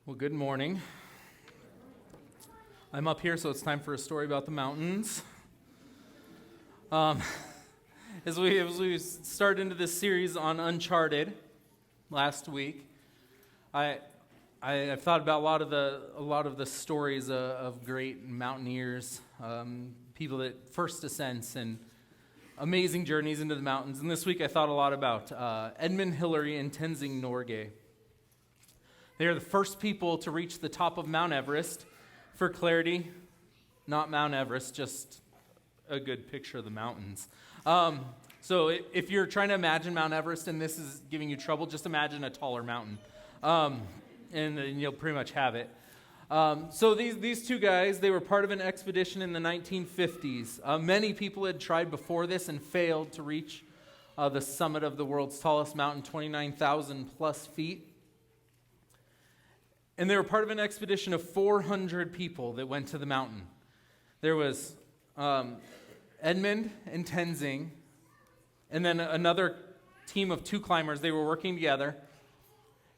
Well, good morning. I'm up here, so it's time for a story about the mountains. As we start into this series on Uncharted last week, I've thought about a lot of the stories of great mountaineers, people that first ascents and amazing journeys into the mountains. And this week, I thought a lot about Edmund Hillary and Tenzing Norgay. They are the first people to reach the top of Mount Everest. For clarity, not Mount Everest, just a good picture of the mountains. So if you're trying to imagine Mount Everest and this is giving you trouble, just imagine a taller mountain. And you'll pretty much have it. So these two guys, they were part of an expedition in the 1950s. Many people had tried before this and failed to reach the summit of the world's tallest mountain, 29,000 plus feet. And they were part of an expedition of 400 people that went to the mountain. There was Edmund and Tenzing, and then another team of 2 climbers. They were working together.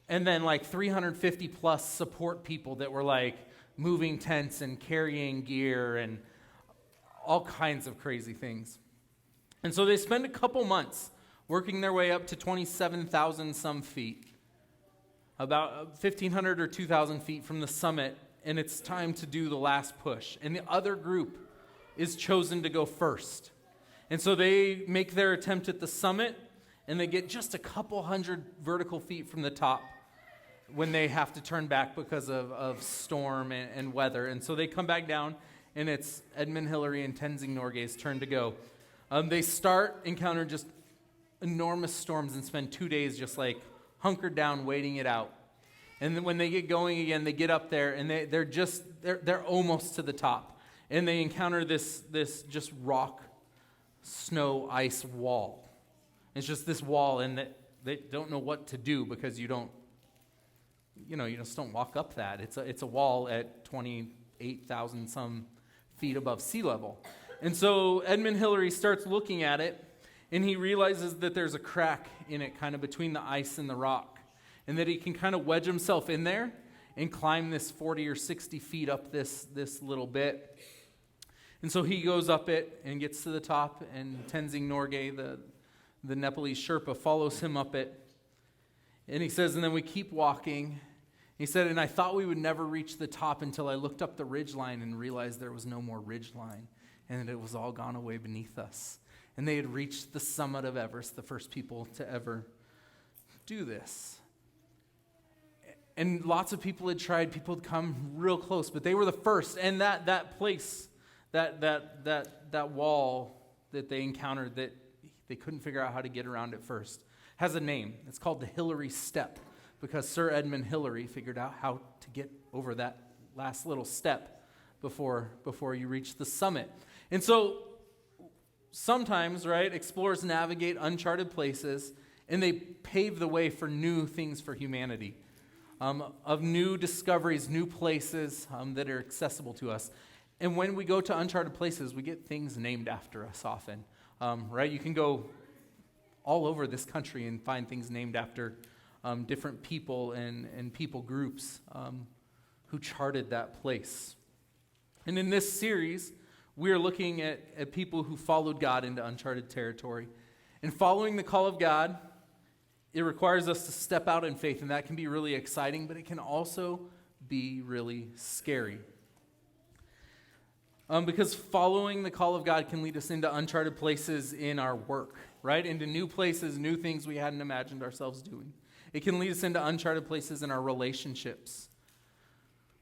And then like 350 plus support people that were like moving tents and carrying gear and all kinds of crazy things. And so they spend a couple months working their way up to 27,000 some feet. About 1,500 or 2,000 feet from the summit, and it's time to do the last push. And the other group is chosen to go first. And so they make their attempt at the summit, and they get just a couple hundred vertical feet from the top when they have to turn back because of storm and weather. And so they come back down, and it's Edmund Hillary and Tenzing Norgay's turn to go. They encounter just enormous storms and spend 2 days just like hunkered down, waiting it out. And then when they get going again, they get up there, and they're almost to the top. And they encounter this just rock, snow, ice wall. It's just this wall, and they don't know what to do because you just don't walk up that. It's a wall at 28,000 some feet above sea level. And so Edmund Hillary starts looking at it, and he realizes that there's a crack in it kind of between the ice and the rock, and that he can kind of wedge himself in there and climb this 40 or 60 feet up this little bit. And so he goes up it and gets to the top, and Tenzing Norgay, the Nepalese Sherpa, follows him up it. And he says, and then we keep walking. He said, and I thought we would never reach the top until I looked up the ridgeline and realized there was no more ridgeline, and that it was all gone away beneath us. And they had reached the summit of Everest, the first people to ever do this. And lots of people had tried, people had come real close, but they were the first. And that place, that wall that they encountered that they couldn't figure out how to get around at first, has a name. It's called the Hillary Step, because Sir Edmund Hillary figured out how to get over that last little step before you reach the summit. And so sometimes, right, explorers navigate uncharted places, and they pave the way for new things for humanity, of new discoveries, new places that are accessible to us. And when we go to uncharted places, we get things named after us often, right? You can go all over this country and find things named after different people and people groups who charted that place. And in this series, we are looking at people who followed God into uncharted territory. And following the call of God, it requires us to step out in faith, and that can be really exciting, but it can also be really scary. Because following the call of God can lead us into uncharted places in our work, right? Into new places, new things we hadn't imagined ourselves doing. It can lead us into uncharted places in our relationships,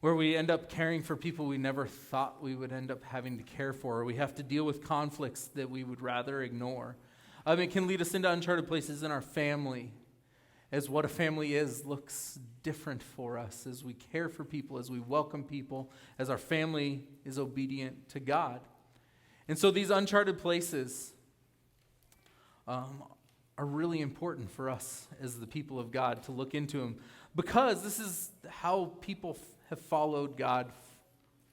where we end up caring for people we never thought we would end up having to care for, or we have to deal with conflicts that we would rather ignore. It can lead us into uncharted places in our family, as what a family looks different for us, as we care for people, as we welcome people, as our family is obedient to God. And so these uncharted places are really important for us as the people of God to look into them, because this is how people have followed God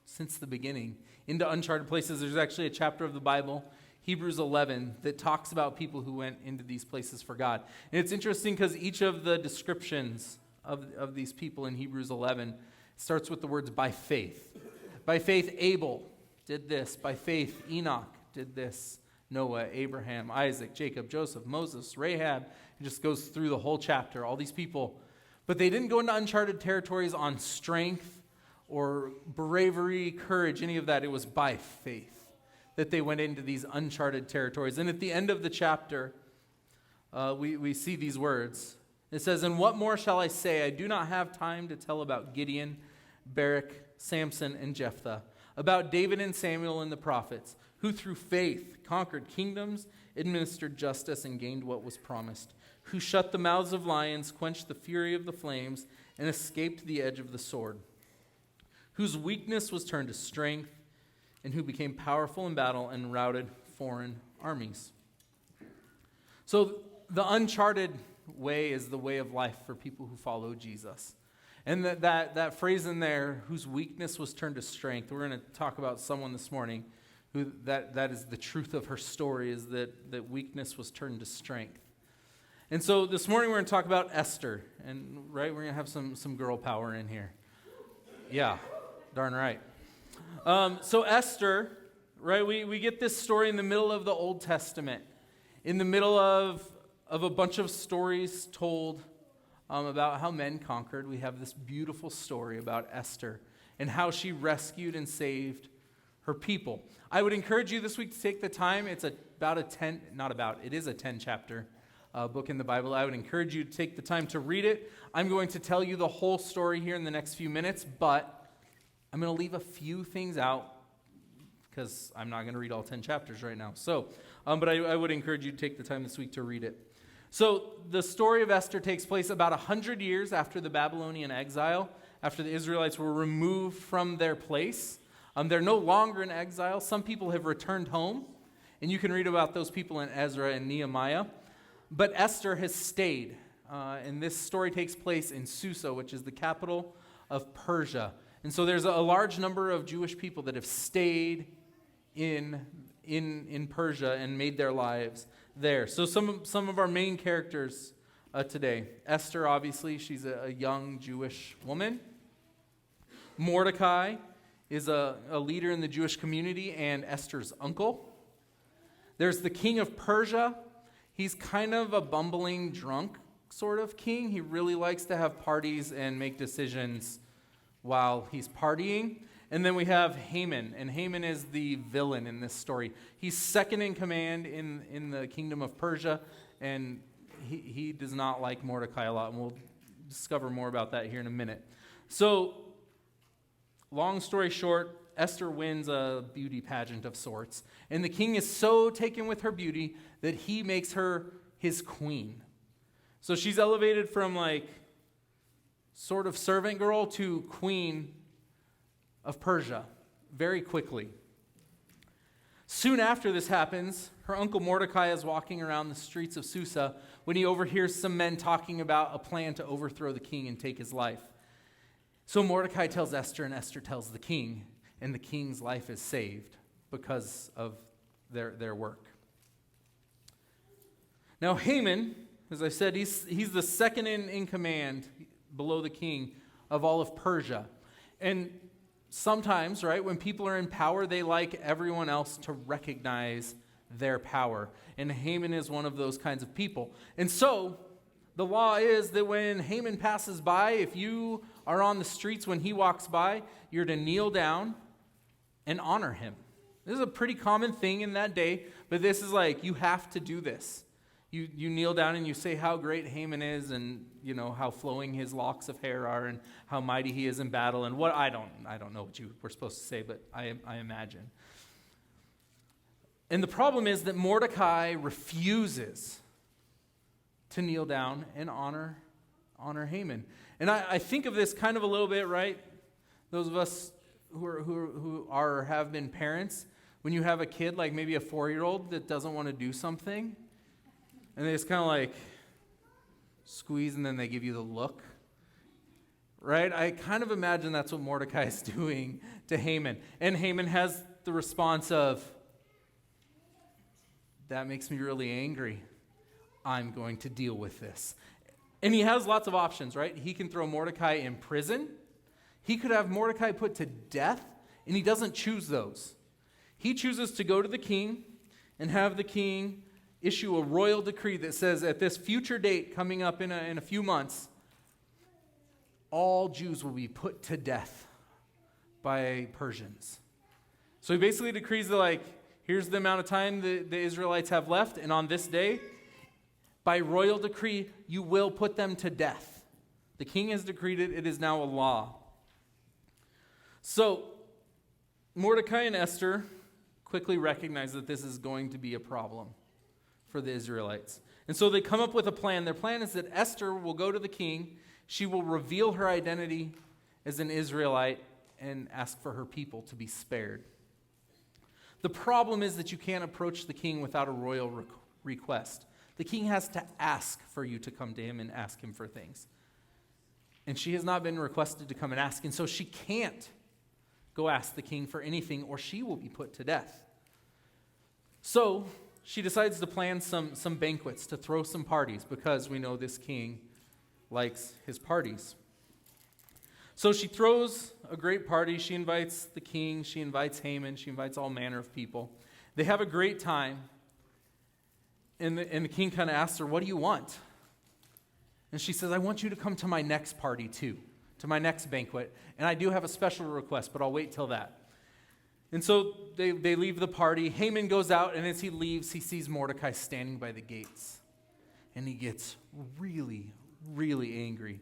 since the beginning, into uncharted places. There's actually a chapter of the Bible, Hebrews 11, that talks about people who went into these places for God. And it's interesting because each of the descriptions of these people in Hebrews 11 starts with the words by faith. By faith, Abel did this. By faith, Enoch did this. Noah, Abraham, Isaac, Jacob, Joseph, Moses, Rahab. It just goes through the whole chapter, all these people. But they didn't go into uncharted territories on strength or bravery, courage, any of that. It was by faith that they went into these uncharted territories. And at the end of the chapter, we see these words. It says, "And what more shall I say? I do not have time to tell about Gideon, Barak, Samson, and Jephthah, about David and Samuel and the prophets, who through faith conquered kingdoms, administered justice, and gained what was promised, who shut the mouths of lions, quenched the fury of the flames, and escaped the edge of the sword, whose weakness was turned to strength, and who became powerful in battle and routed foreign armies." So the uncharted way is the way of life for people who follow Jesus. And that phrase in there, whose weakness was turned to strength, we're going to talk about someone this morning who that is the truth of her story, is that weakness was turned to strength. And so this morning we're going to talk about Esther, and right, we're going to have some girl power in here. Yeah, darn right. So Esther, right, we get this story in the middle of the Old Testament, in the middle of a bunch of stories told about how men conquered. We have this beautiful story about Esther and how she rescued and saved her people. I would encourage you this week to take the time. It's it is a 10-chapter book in the Bible. I would encourage you to take the time to read it. I'm going to tell you the whole story here in the next few minutes, but I'm going to leave a few things out because I'm not going to read all 10 chapters right now. So, but I would encourage you to take the time this week to read it. So the story of Esther takes place about 100 years after the Babylonian exile, after the Israelites were removed from their place. They're no longer in exile. Some people have returned home, and you can read about those people in Ezra and Nehemiah. But Esther has stayed, and this story takes place in Susa, which is the capital of Persia. And so there's a large number of Jewish people that have stayed in Persia and made their lives there. So some of our main characters today. Esther, obviously, she's a young Jewish woman. Mordecai is a leader in the Jewish community and Esther's uncle. There's the king of Persia. He's kind of a bumbling drunk sort of king. He really likes to have parties and make decisions while he's partying. And then we have Haman, and Haman is the villain in this story. He's second in command in the kingdom of Persia, and he does not like Mordecai a lot, and we'll discover more about that here in a minute. So, long story short, Esther wins a beauty pageant of sorts, and the king is so taken with her beauty that he makes her his queen. So she's elevated from like sort of servant girl to queen of Persia very quickly. Soon after this happens, her uncle Mordecai is walking around the streets of Susa when he overhears some men talking about a plan to overthrow the king and take his life. So Mordecai tells Esther, and Esther tells the king, and the king's life is saved because of their work. Now Haman, as I said, he's the second in command below the king of all of Persia. And sometimes, right, when people are in power, they like everyone else to recognize their power. And Haman is one of those kinds of people. And so the law is that when Haman passes by, if you are on the streets when he walks by, you're to kneel down and honor him. This is a pretty common thing in that day, but this is like, you have to do this. You kneel down and you say how great Haman is, and you know how flowing his locks of hair are, and how mighty he is in battle, and what I don't know what you were supposed to say, but I imagine. And the problem is that Mordecai refuses to kneel down and honor Haman. And I think of this kind of a little bit, right? Those of us who have been parents, when you have a kid, like maybe a 4-year-old that doesn't want to do something, and they just kind of like squeeze, and then they give you the look, right? I kind of imagine that's what Mordecai is doing to Haman. And Haman has the response of, that makes me really angry. I'm going to deal with this. And he has lots of options, right? He can throw Mordecai in prison. He could have Mordecai put to death, and he doesn't choose those. He chooses to go to the king and have the king issue a royal decree that says at this future date coming up in a few months, all Jews will be put to death by Persians. So he basically decrees that, like, here's the amount of time the Israelites have left, and on this day, by royal decree, you will put them to death. The king has decreed it. It is now a law. So Mordecai and Esther quickly recognize that this is going to be a problem for the Israelites. And so they come up with a plan. Their plan is that Esther will go to the king. She will reveal her identity as an Israelite and ask for her people to be spared. The problem is that you can't approach the king without a royal request. The king has to ask for you to come to him and ask him for things. And she has not been requested to come and ask, and so she can't go ask the king for anything, or she will be put to death. So she decides to plan some banquets, to throw some parties, because we know this king likes his parties. So she throws a great party. She invites the king. She invites Haman. She invites all manner of people. They have a great time. And the king kind of asks her, what do you want? And she says, I want you to come to my next party too, to my next banquet. And I do have a special request, but I'll wait till that. And so they leave the party. Haman goes out, and as he leaves, he sees Mordecai standing by the gates. And he gets really, really angry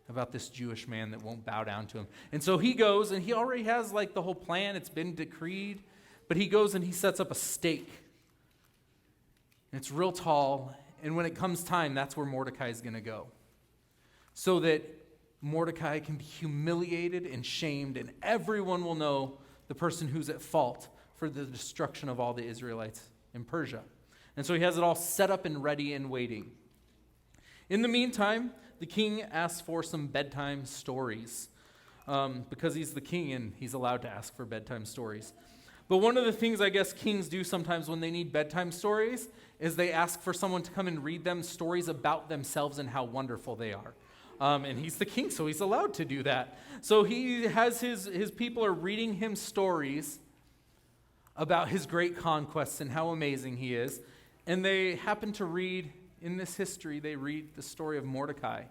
about this Jewish man that won't bow down to him. And so he goes, and he already has like the whole plan. It's been decreed. But he goes and he sets up a stake. And it's real tall. And when it comes time, that's where Mordecai is going to go. So that Mordecai can be humiliated and shamed, and everyone will know the person who's at fault for the destruction of all the Israelites in Persia. And so he has it all set up and ready and waiting. In the meantime, the king asks for some bedtime stories because he's the king and he's allowed to ask for bedtime stories. But one of the things I guess kings do sometimes when they need bedtime stories is they ask for someone to come and read them stories about themselves and how wonderful they are. And he's the king, so he's allowed to do that. So he has his people are reading him stories about his great conquests and how amazing he is. And they happen to read, in this history, they read the story of Mordecai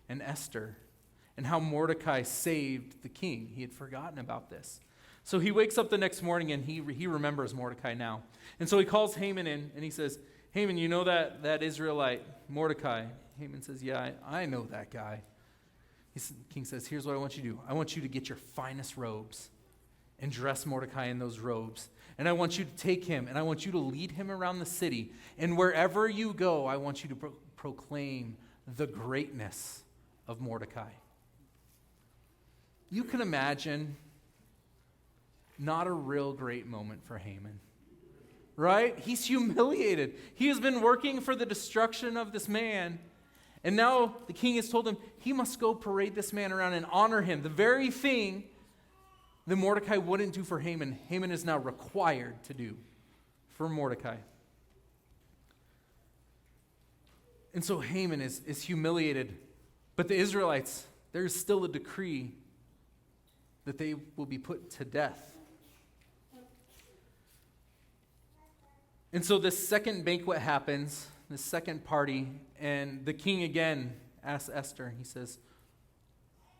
and Esther and how Mordecai saved the king. He had forgotten about this. So he wakes up the next morning and he remembers Mordecai now. And so he calls Haman in and he says, Haman, you know that Israelite, Mordecai? Haman says, yeah, I know that guy. The king says, here's what I want you to do. I want you to get your finest robes and dress Mordecai in those robes. And I want you to take him and I want you to lead him around the city. And wherever you go, I want you to proclaim the greatness of Mordecai. You can imagine not a real great moment for Haman. Right? He's humiliated. He has been working for the destruction of this man. And now the king has told him he must go parade this man around and honor him. The very thing that Mordecai wouldn't do for Haman, Haman is now required to do for Mordecai. And so Haman is humiliated. But the Israelites, there's still a decree that they will be put to death. And so this second banquet happens, this second party, and the king again asks Esther, he says,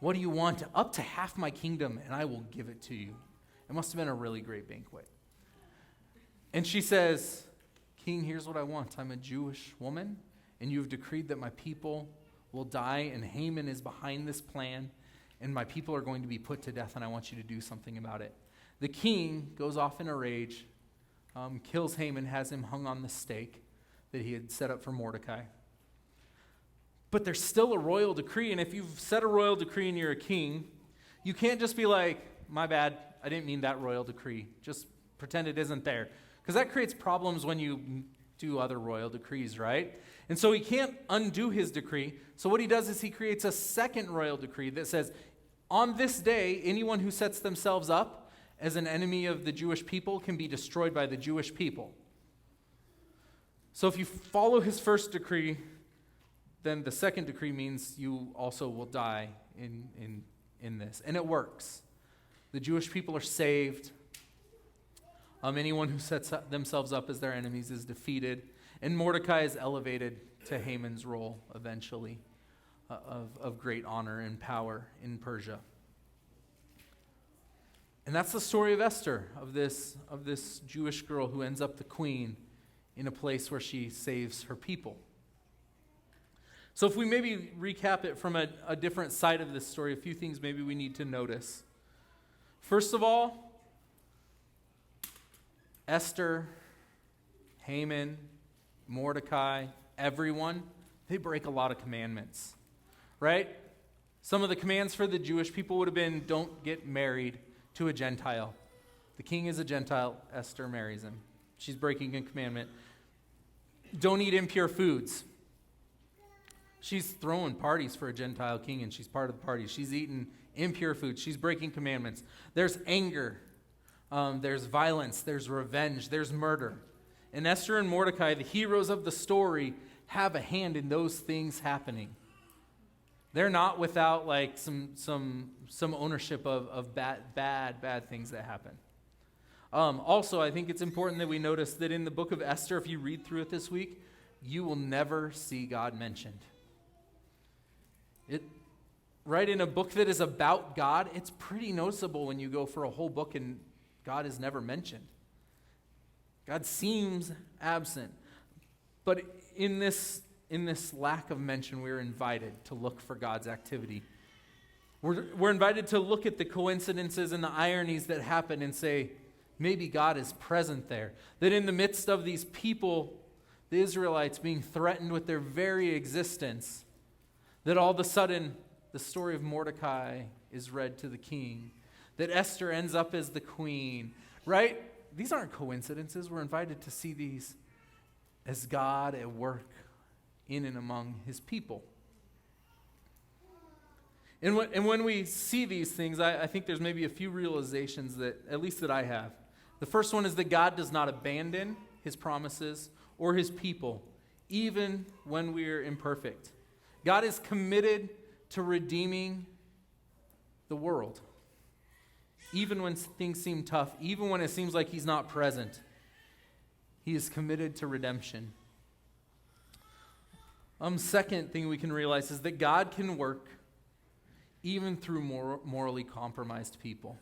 what do you want? Up to half my kingdom, and I will give it to you. It must have been a really great banquet. And she says, King, here's what I want. I'm a Jewish woman, and you've decreed that my people will die, and Haman is behind this plan, and my people are going to be put to death, and I want you to do something about it. The king goes off in a rage, kills Haman, has him hung on the stake that he had set up for Mordecai. But there's still a royal decree, and if you've set a royal decree and you're a king, you can't just be like, my bad, I didn't mean that royal decree. Just pretend it isn't there. Because that creates problems when you do other royal decrees, right? And so he can't undo his decree. So what he does is he creates a second royal decree that says, on this day, anyone who sets themselves up as an enemy of the Jewish people can be destroyed by the Jewish people. So if you follow his first decree, then the second decree means you also will die in this. And it works. The Jewish people are saved. Anyone who sets themselves up as their enemies is defeated. And Mordecai is elevated to Haman's role eventually of great honor and power in Persia. And that's the story of Esther, of this Jewish girl who ends up the queen in a place where she saves her people. So if we maybe recap it from a different side of this story, a few things maybe we need to notice. First of all, Esther, Haman, Mordecai, everyone, they break a lot of commandments, right? Some of the commands for the Jewish people would have been, don't get married to a Gentile. The king is a Gentile. Esther marries him. She's breaking a commandment. Don't eat impure foods. She's throwing parties for a Gentile king, and she's part of the party. She's eating impure foods. She's breaking commandments. There's anger. There's violence. There's revenge. There's murder. And Esther and Mordecai, the heroes of the story, have a hand in those things happening. They're not without like some ownership of bad things that happen. Also, I think it's important that we notice that in the book of Esther, if you read through it this week, you will never see God mentioned. Right, in a book that is about God, it's pretty noticeable when you go for a whole book and God is never mentioned. God seems absent. But in this lack of mention, we're invited to look for God's activity. We're invited to look at the coincidences and the ironies that happen and say, maybe God is present there. That in the midst of these people, the Israelites being threatened with their very existence, that all of a sudden the story of Mordecai is read to the king. That Esther ends up as the queen, right? These aren't coincidences. We're invited to see these as God at work in and among his people. And when we see these things, I think there's maybe a few realizations that, at least that I have. The first one is that God does not abandon his promises or his people, even when we're imperfect. God is committed to redeeming the world, even when things seem tough, even when it seems like he's not present. He is committed to redemption. Second thing we can realize is that God can work even through morally compromised people.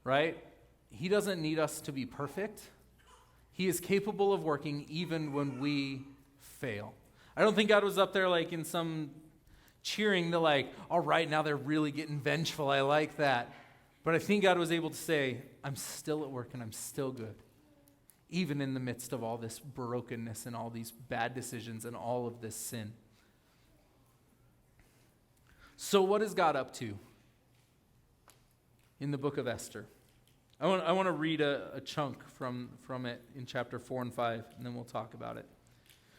Right? He doesn't need us to be perfect. He is capable of working even when we fail. I don't think God was up there like in some cheering to like, all right, now they're really getting vengeful. I like that. But I think God was able to say, I'm still at work and I'm still good. Even in the midst of all this brokenness and all these bad decisions and all of this sin. So what is God up to in the book of Esther? I want to read a chunk from it in chapter 4 and 5, and then we'll talk about it.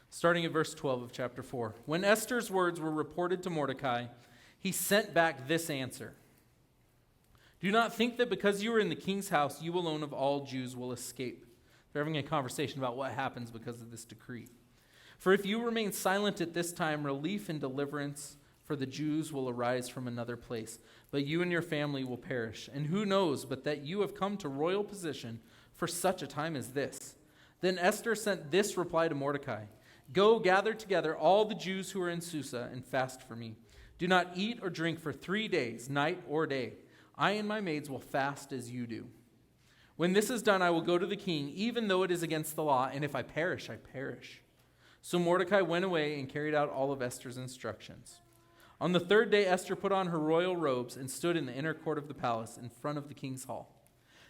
Starting at verse 12 of chapter 4. When Esther's words were reported to Mordecai, he sent back this answer. Do not think that because you are in the king's house, you alone of all Jews will escape. They're having a conversation about what happens because of this decree. For if you remain silent at this time, relief and deliverance for the Jews will arise from another place, but you and your family will perish. And who knows but that you have come to royal position for such a time as this? Then Esther sent this reply to Mordecai. Go gather together all the Jews who are in Susa and fast for me. Do not eat or drink for 3 days, night or day. I and my maids will fast as you do. When this is done, I will go to the king, even though it is against the law, and if I perish, I perish. So Mordecai went away and carried out all of Esther's instructions. On the 3rd day, Esther put on her royal robes and stood in the inner court of the palace in front of the king's hall.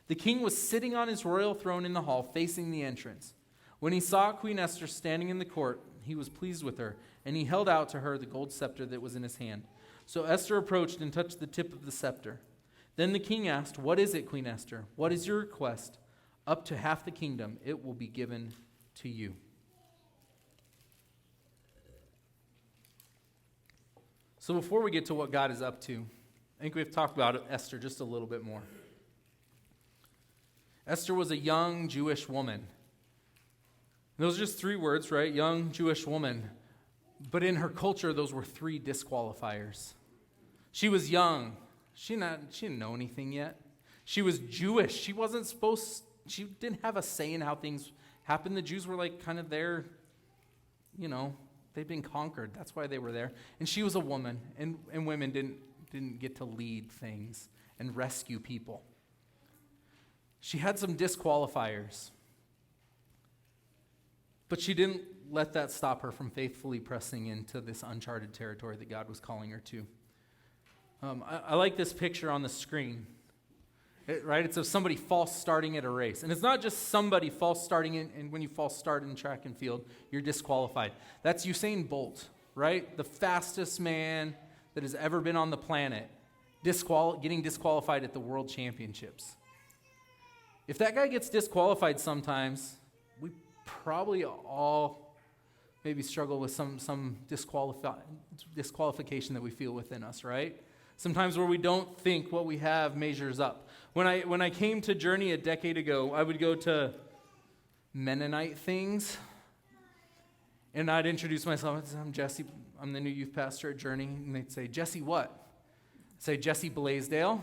The king was sitting on his royal throne in the hall, facing the entrance. When he saw Queen Esther standing in the court, he was pleased with her, and he held out to her the gold scepter that was in his hand. So Esther approached and touched the tip of the scepter. Then the king asked, What is it, Queen Esther? What is your request? Up to half the kingdom, it will be given to you. So before we get to what God is up to, I think we've talked about Esther just a little bit more. Esther was a young Jewish woman. Those are just 3 words, right? Young Jewish woman. But in her culture, those were 3 disqualifiers. She was young. She didn't know anything yet. She was Jewish. She didn't have a say in how things happened. The Jews were like kind of there, they'd been conquered. That's why they were there. And she was a woman, and women didn't get to lead things and rescue people. She had some disqualifiers. But she didn't let that stop her from faithfully pressing into this uncharted territory that God was calling her to. I like this picture on the screen. It's of somebody false starting at a race. And it's not just somebody false starting, and when you false start in track and field, you're disqualified. That's Usain Bolt, right? The fastest man that has ever been on the planet, getting disqualified at the World Championships. If that guy gets disqualified sometimes, we probably all maybe struggle with some disqualification that we feel within us, right? Sometimes where we don't think what we have measures up. When I came to Journey a decade ago, I would go to Mennonite things, and I'd introduce myself. I'd say, I'm Jesse. I'm the new youth pastor at Journey. And they'd say, Jesse what? I'd say, Jesse Blasdel.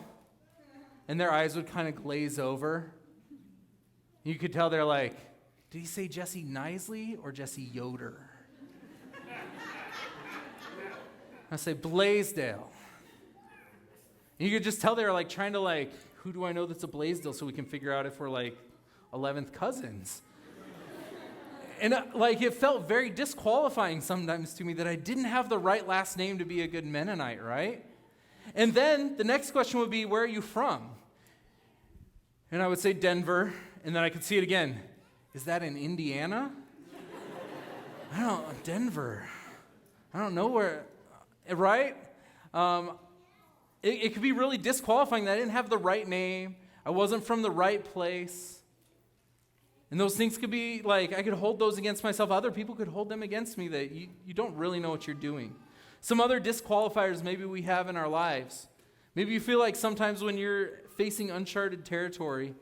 And their eyes would kind of glaze over. You could tell they're like, did he say Jesse Nisley or Jesse Yoder? I say, Blasdel. And you could just tell they were like trying to who do I know that's a Blasdel so we can figure out if we're 11th cousins. And it felt very disqualifying sometimes to me that I didn't have the right last name to be a good Mennonite, right? And then the next question would be, where are you from? And I would say Denver, and then I could see it again. Is that in Indiana? Denver. I don't know where, right? It could be really disqualifying that I didn't have the right name. I wasn't from the right place. And those things could be I could hold those against myself. Other people could hold them against me that you don't really know what you're doing. Some other disqualifiers maybe we have in our lives. Maybe you feel like sometimes when you're facing uncharted territory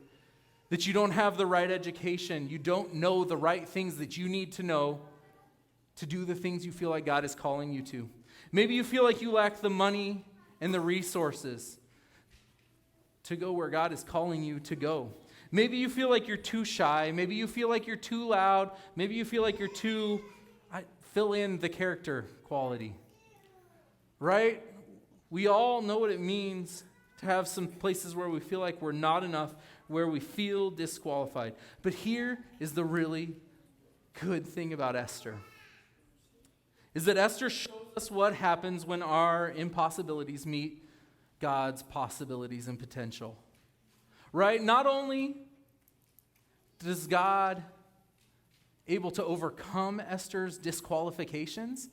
that you don't have the right education. You don't know the right things that you need to know to do the things you feel like God is calling you to. Maybe you feel like you lack the money and the resources to go where God is calling you to go. Maybe you feel like you're too shy. Maybe you feel like you're too loud. Maybe you feel like you're too, fill in the character quality. Right? We all know what it means to have some places where we feel like we're not enough, where we feel disqualified. But here is the really good thing about Esther. Is that Esther shows us what happens when our impossibilities meet God's possibilities and potential. Right? Not only does God able to overcome Esther's disqualifications,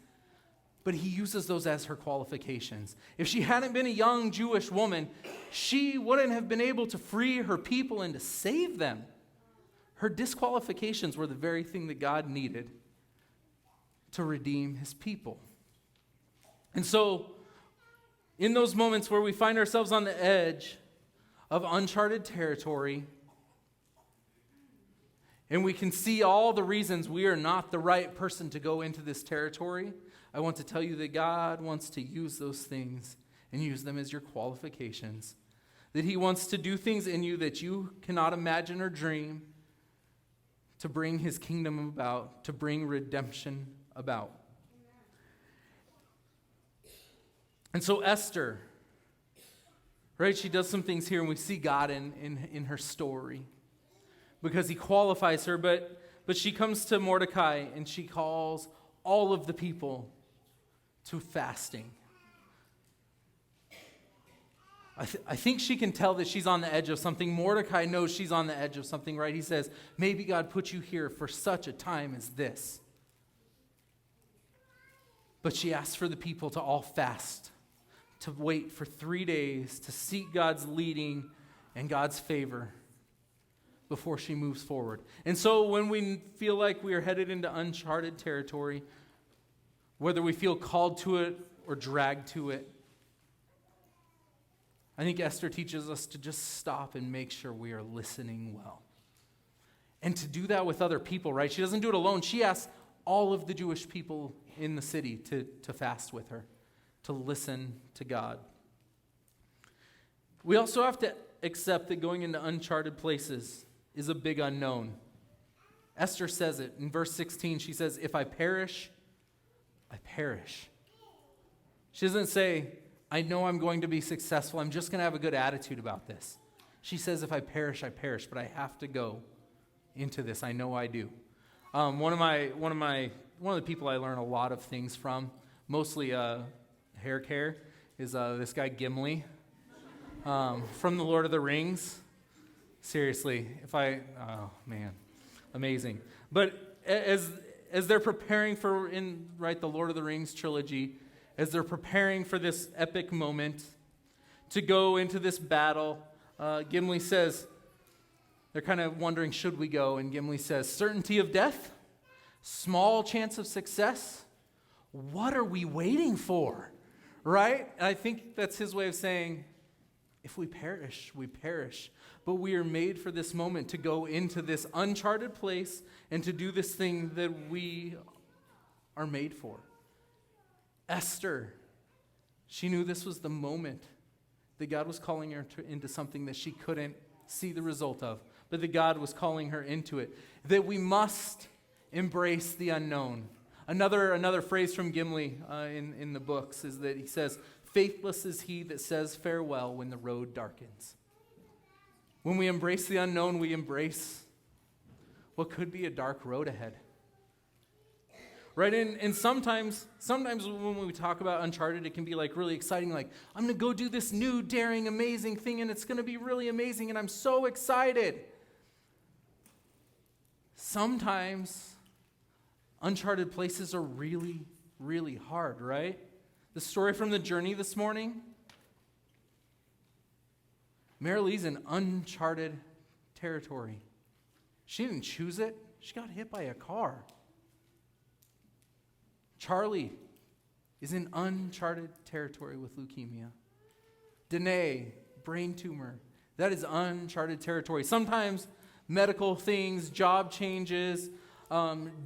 but he uses those as her qualifications. If she hadn't been a young Jewish woman, she wouldn't have been able to free her people and to save them. Her disqualifications were the very thing that God needed to redeem his people. And so, in those moments where we find ourselves on the edge of uncharted territory, and we can see all the reasons we are not the right person to go into this territory, I want to tell you that God wants to use those things and use them as your qualifications. That he wants to do things in you that you cannot imagine or dream to bring his kingdom about, to bring redemption about. And so Esther, right, she does some things here, and we see God in her story because he qualifies her, but she comes to Mordecai and she calls all of the people to fasting. I think she can tell that she's on the edge of something. Mordecai knows she's on the edge of something, right? He says, maybe God put you here for such a time as this. But she asks for the people to all fast, to wait for 3 days, to seek God's leading and God's favor before she moves forward. And so when we feel like we are headed into uncharted territory, whether we feel called to it or dragged to it, I think Esther teaches us to just stop and make sure we are listening well. And to do that with other people, right? She doesn't do it alone. She asks all of the Jewish people in the city to fast with her, to listen to God. We also have to accept that going into uncharted places is a big unknown. Esther says it. In verse 16, she says, if I perish, I perish. She doesn't say, I know I'm going to be successful. I'm just going to have a good attitude about this. She says, if I perish, I perish, but I have to go into this. I know I do. One of the people I learn a lot of things from, mostly hair care, is this guy Gimli from the Lord of the Rings. Seriously, oh man, amazing. But as they're preparing for the Lord of the Rings trilogy, as they're preparing for this epic moment to go into this battle, Gimli says, they're kind of wondering, should we go? And Gimli says, certainty of death, small chance of success. What are we waiting for? Right? And I think that's his way of saying, if we perish, we perish. But we are made for this moment to go into this uncharted place and to do this thing that we are made for. Esther, she knew this was the moment that God was calling her into something that she couldn't see the result of, but that God was calling her into it, that we must embrace the unknown. Another phrase from Gimli in the books is that he says, faithless is he that says farewell when the road darkens. When we embrace the unknown, we embrace what could be a dark road ahead. Right? And sometimes when we talk about Uncharted, it can be like really exciting, like, I'm going to go do this new, daring, amazing thing, and it's going to be really amazing, and I'm so excited. Sometimes uncharted places are really, really hard, right? The story from the journey this morning, Marilee's in uncharted territory. She didn't choose it. She got hit by a car. Charlie is in uncharted territory with leukemia. Danae, brain tumor. That is uncharted territory. Sometimes medical things, job changes,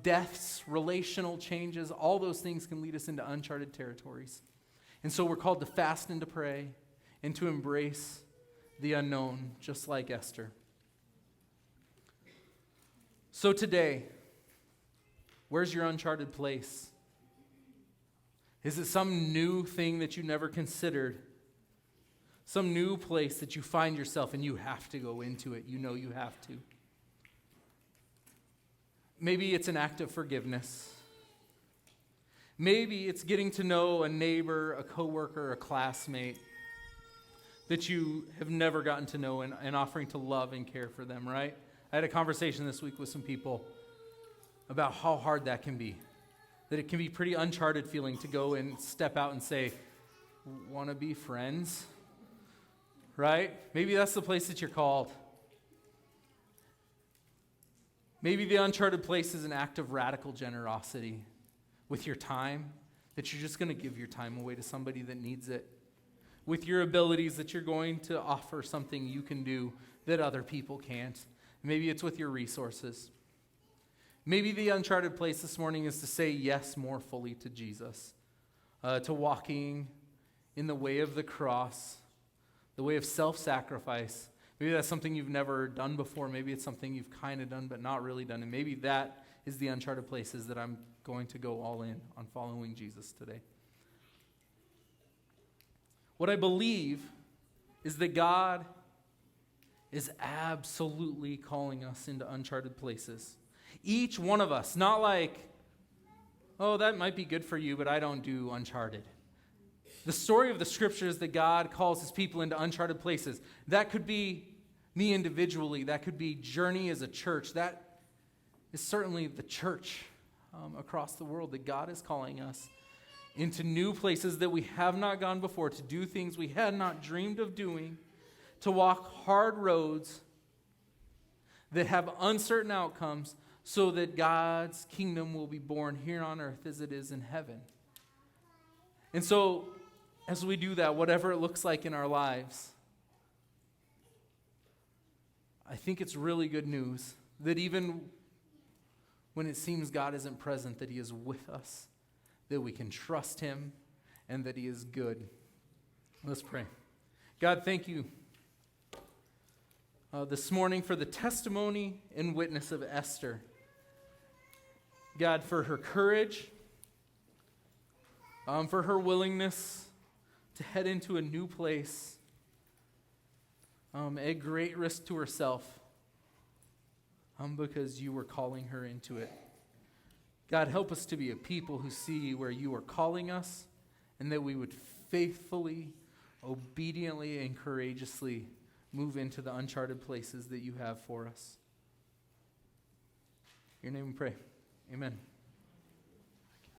deaths, relational changes, all those things can lead us into uncharted territories. And so we're called to fast and to pray and to embrace the unknown, just like Esther. So today, where's your uncharted place? Is it some new thing that you never considered? Some new place that you find yourself and you have to go into it. You know you have to. Maybe it's an act of forgiveness. Maybe it's getting to know a neighbor, a coworker, a classmate that you have never gotten to know and offering to love and care for them, right? I had a conversation this week with some people about how hard that can be. That it can be pretty uncharted feeling to go and step out and say, want to be friends? Right? Maybe that's the place that you're called. Maybe the uncharted place is an act of radical generosity with your time, that you're just going to give your time away to somebody that needs it. With your abilities, that you're going to offer something you can do that other people can't. Maybe it's with your resources. Maybe the uncharted place this morning is to say yes more fully to Jesus, to walking in the way of the cross, the way of self-sacrifice. Maybe that's something you've never done before. Maybe it's something you've kind of done but not really done. And maybe that is the uncharted places that I'm going to go all in on following Jesus today. What I believe is that God is absolutely calling us into uncharted places. Each one of us, not like, oh, that might be good for you, but I don't do Uncharted. The story of the scripture is that God calls his people into uncharted places. That could be me individually. That could be Journey as a church. That is certainly the church across the world, that God is calling us into new places that we have not gone before, to do things we had not dreamed of doing, to walk hard roads that have uncertain outcomes, so that God's kingdom will be born here on earth as it is in heaven. And so, as we do that, whatever it looks like in our lives, I think it's really good news that even when it seems God isn't present, that he is with us, that we can trust him, and that he is good. Let's pray. God, thank you this morning for the testimony and witness of Esther. God, for her courage, for her willingness to head into a new place at great risk to herself, because you were calling her into it. God, help us to be a people who see where you are calling us, and that we would faithfully, obediently, and courageously move into the uncharted places that you have for us. In your name we pray. Amen.